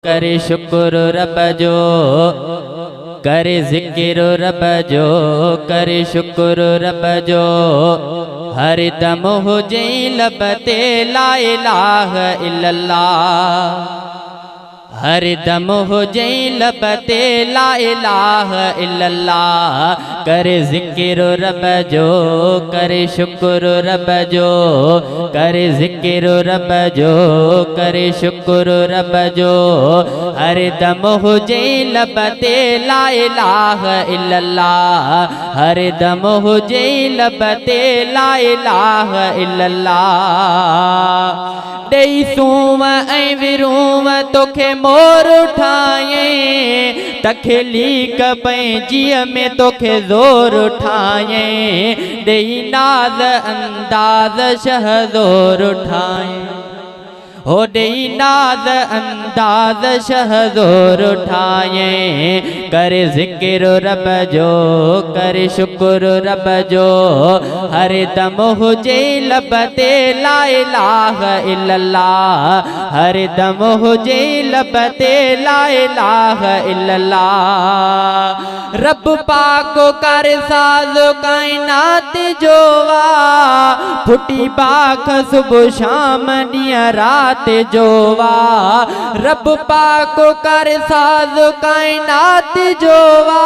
करे शुक्र रब जो, करे जिक्र रब जो, करे शुक्र रब जो। हर दम हुजे लब ते ला इलाहा इल्लल्लाह, हर दम हुजे लब ते ला इलाहा इल्लल्लाह। करे जिक्र रब जो, करे शुक्र रब जो, करे जिक्र रब जो, करे शुक्र रब जो। हर दम हुजे लब ते ला इलाहा इल्लल्लाह, हर दम हुजे लब ते ला इलाहा इल्लल्लाह। दई सूम ऐं विरूम तोखे मोर उठाए, तखेली पंहिंजीअ में तोखे ज़ोर उठाए। दई नाज़ अंदाज़ शहज़ोर उठाए, हो दई नाज़ अंदाज़ शहज़ोर उठाए। करे जिक्र रब जो, करे शुक्र रब जो। हर दम हुजे लब ते ला इलाहा इल्लल्लाह, हर दम हुजे लब ते ला इलाहा इल्लल्लाह। रब पाक कर साज़ कायनात जोवा, फुटी पाख सुबह शाम ॾींहुं रात जोवा। रब पाक कर साज़ कायनात जोवा,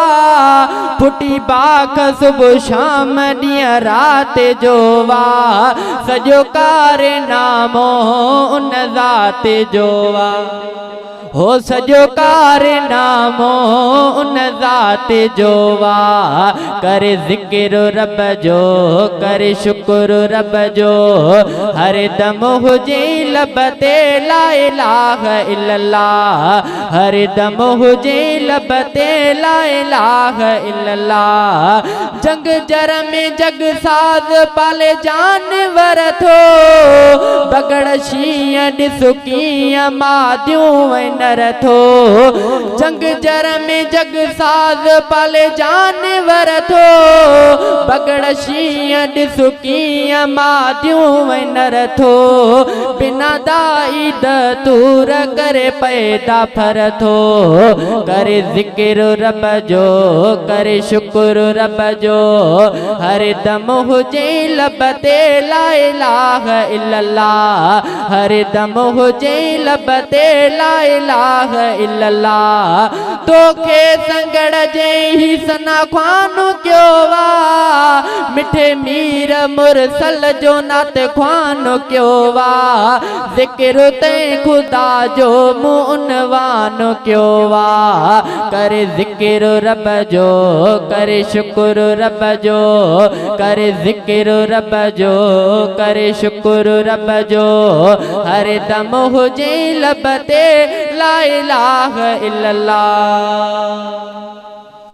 फुटी पाख सुबह शाम ॾींहुं रात जोवा। सॼो कारनामो उन ज़ात जोवा, हो सॼो कारनामो उन ज़ात जोवा। करे जिक्र रब जो, करे शुक्र रब जो। हर दम हुजे लब ते ला इलाहा इल्लल्लाह, हर दम हुजे लब ते ला इलाहा इल्लल्लाह। जंग जर में जग साज़ पाले जानवर थो, बगड़ शींहं ॾिस कीअं मादियूं नर थो। जंग जर में जग साज़ पाले जानवर थो, बगड़ शींहं ॾिस कीअं मादियूं नर थो। बिना दाई दतूर करे पैदा फर थो। करे जिक्र रब जो, करे शुक्र रब जो। हर दम हुजे लब ते ला इलाहा इल्लल्लाह, हर दम हुजे लब ते ला इलाहा इल्लल्लाह। तोखे संगड़ जे ही सना ख्वानो क्यों वा, मिठे मीर मुरसल जो नात ख्वानो क्यों वा। जिक्र ते खुदा जो मुनवान क्यों वा। करे जिक्र रब जो, करे शुक्र रब जो, करे जिक्र रब जो, करे शुक्र रब जो। हर दम हुजे लब ते ला इलाहा इल्लल्लाह।